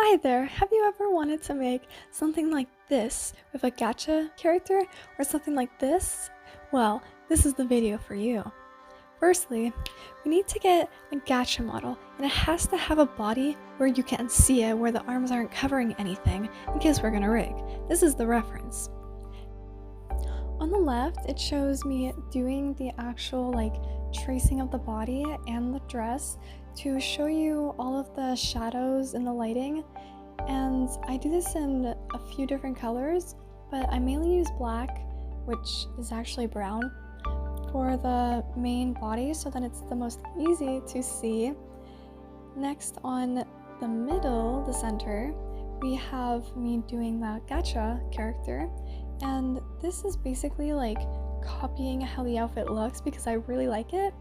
Hi there, have you ever wanted to make something like this with a gacha character or something like this? Well, this is the video for you. Firstly, we need to get a gacha model and it has to have a body where you can see it, where the arms aren't covering anything in case we're gonna rig. This is the reference. On the left, it shows me doing the actual tracing of the body and the dress to show you all of the shadows and the lighting. And I do this in a few different colors, but I mainly use black, which is actually brown, for the main body so that it's the most easy to see. Next, on the middle, the center, we have me doing the gacha character, and this is basically like copying how the outfit looks because I really like it.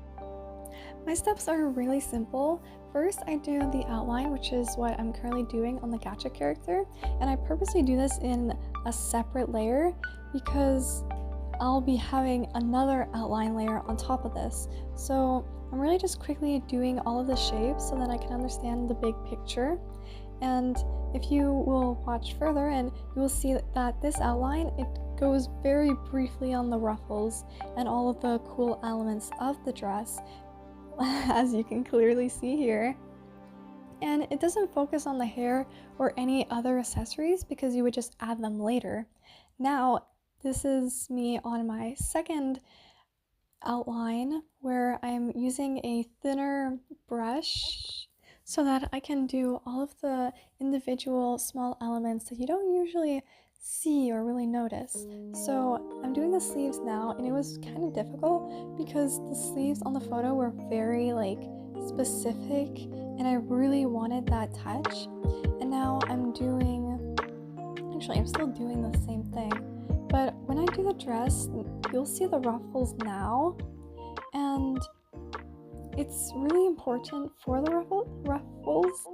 My steps are really simple. First, I do the outline, which is what I'm currently doing on the gacha character, and I purposely do this in a separate layer because I'll be having another outline layer on top of this. So I'm really just quickly doing all of the shapes so that I can understand the big picture. And if you will watch further, and you will see that this outline, it goes very briefly on the ruffles and all of the cool elements of the dress, as you can clearly see here. And it doesn't focus on the hair or any other accessories because you would just add them later. Now, this is me on my second outline where I'm using a thinner brush so that I can do all of the individual small elements that you don't usually see or really notice. So I'm doing the sleeves now, and it was kind of difficult because the sleeves on the photo were very specific and I really wanted that touch. And now I'm still doing the same thing, but when I do the dress, you'll see the ruffles now, and it's really important for the ruffles.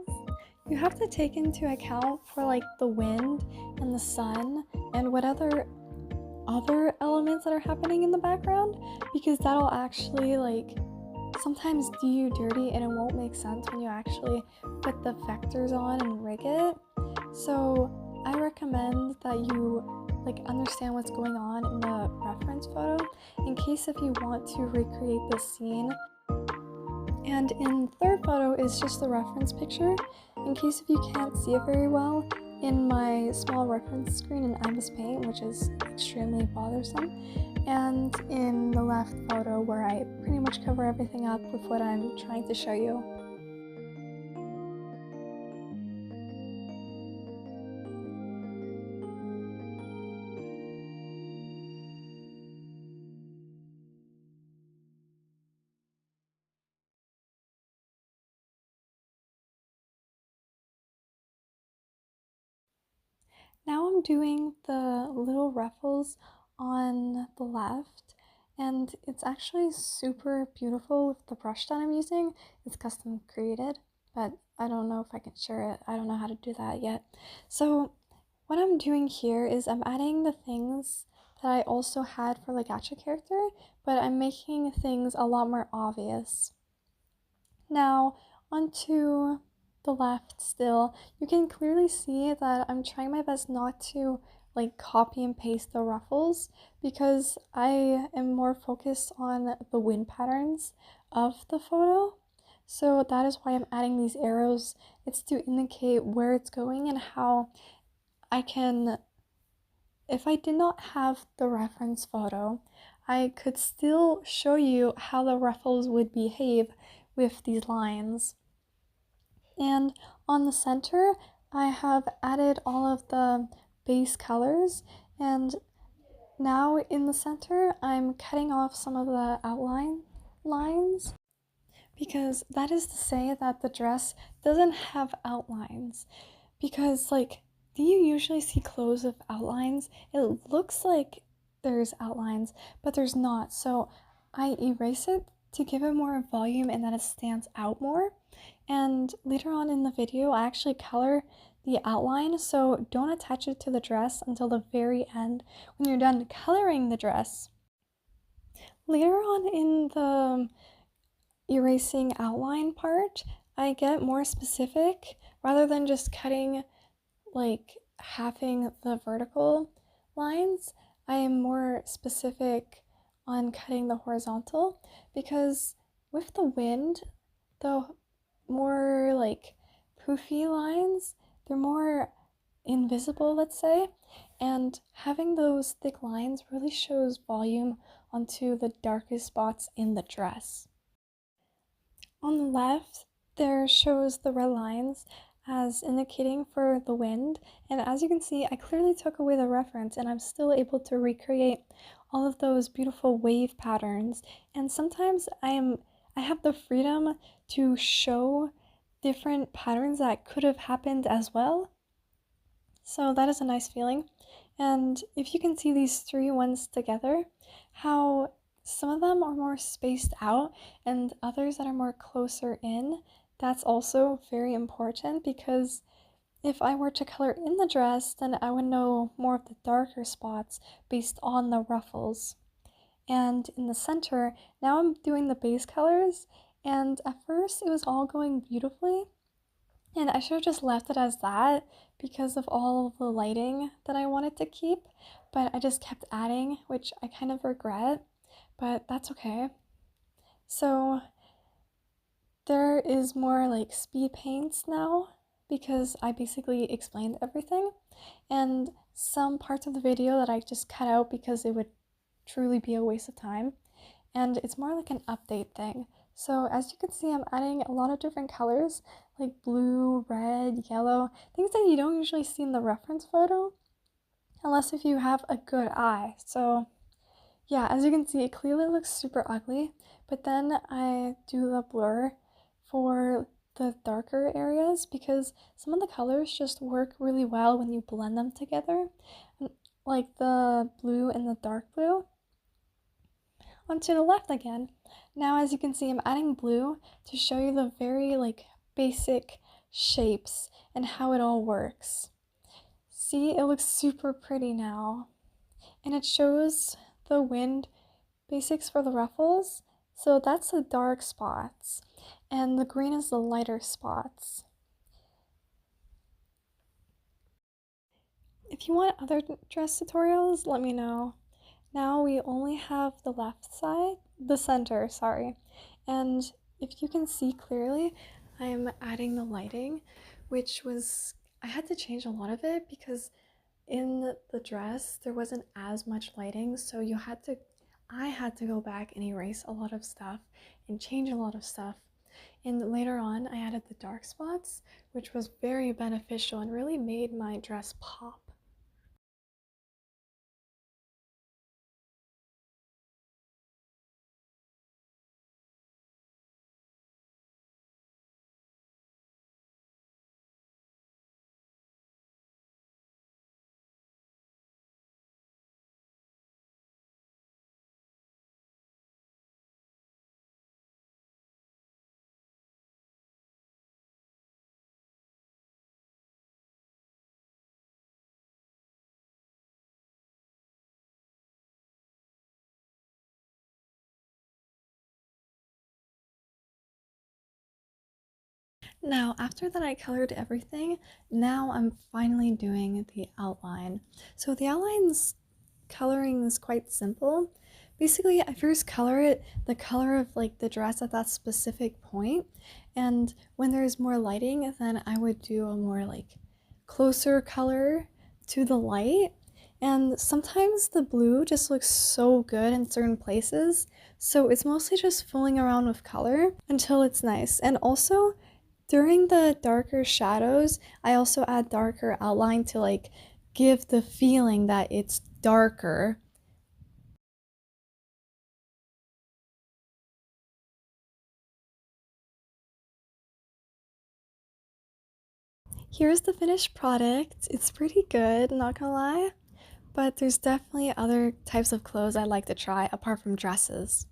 You have to take into account for the wind and the sun and what other elements that are happening in the background, because that'll actually sometimes do you dirty and it won't make sense when you actually put the vectors on and rig it. So I recommend that you understand what's going on in the reference photo in case if you want to recreate the scene. And in third photo is just the reference picture in case if you can't see it very well in my small reference screen in IMAX Paint, which is extremely bothersome, and in the left photo where I pretty much cover everything up with what I'm trying to show you. Now I'm doing the little ruffles on the left, and it's actually super beautiful with the brush that I'm using. It's custom created, but I don't know if I can share it. I don't know how to do that yet. So what I'm doing here is I'm adding the things that I also had for the gacha character, but I'm making things a lot more obvious. Now, onto the left still, you can clearly see that I'm trying my best not to copy and paste the ruffles because I am more focused on the wind patterns of the photo. So that is why I'm adding these arrows. It's to indicate where it's going and how I can, if I did not have the reference photo, I could still show you how the ruffles would behave with these lines. And on the center, I have added all of the base colors, and now in the center, I'm cutting off some of the outline lines because that is to say that the dress doesn't have outlines. Because do you usually see clothes with outlines? It looks like there's outlines, but there's not. So I erase it to give it more volume and that it stands out more. And later on in the video, I actually color the outline, so don't attach it to the dress until the very end when you're done coloring the dress. Later on in the erasing outline part, I get more specific rather than just cutting like halving the vertical lines, I am more specific on cutting the horizontal because with the wind, the more like poofy lines, they're more invisible, let's say, and having those thick lines really shows volume onto the darkest spots in the dress. On the left, there shows the red lines as indicating for the wind, and as you can see, I clearly took away the reference and I'm still able to recreate all of those beautiful wave patterns. And sometimes I have the freedom to show different patterns that could have happened as well. So that is a nice feeling. And if you can see these three ones together, how some of them are more spaced out and others that are more closer in, that's also very important because if I were to color in the dress, then I would know more of the darker spots based on the ruffles. And in the center, now I'm doing the base colors, and at first it was all going beautifully, and I should have just left it as that because of all of the lighting that I wanted to keep, but I just kept adding, which I kind of regret, but that's okay. So there is more like speed paints now because I basically explained everything, and some parts of the video that I just cut out because it would truly be a waste of time, and it's more like an update thing. So as you can see, I'm adding a lot of different colors like blue, red, yellow, things that you don't usually see in the reference photo unless if you have a good eye. So yeah, as you can see, it clearly looks super ugly, but then I do the blur for the darker areas because some of the colors just work really well when you blend them together, like the blue and the dark blue. Onto the left again. Now as you can see, I'm adding blue to show you the very like basic shapes and how it all works. See, it looks super pretty now. And it shows the wind basics for the ruffles. So that's the dark spots and the green is the lighter spots. If you want other dress tutorials, let me know. Now we only have the left side, the center, sorry. And if you can see clearly, I'm adding the lighting, which was, I had to change a lot of it because in the dress, there wasn't as much lighting. So I had to go back and erase a lot of stuff and change a lot of stuff. And later on, I added the dark spots, which was very beneficial and really made my dress pop. Now, after that I colored everything, now I'm finally doing the outline. So the outline's coloring is quite simple. Basically, I first color it the color of like the dress at that specific point, and when there's more lighting, then I would do a more like closer color to the light. And sometimes the blue just looks so good in certain places, so it's mostly just fooling around with color until it's nice. And also, during the darker shadows, I also add darker outline to like give the feeling that it's darker. Here's the finished product. It's pretty good, not gonna lie, but there's definitely other types of clothes I like to try apart from dresses.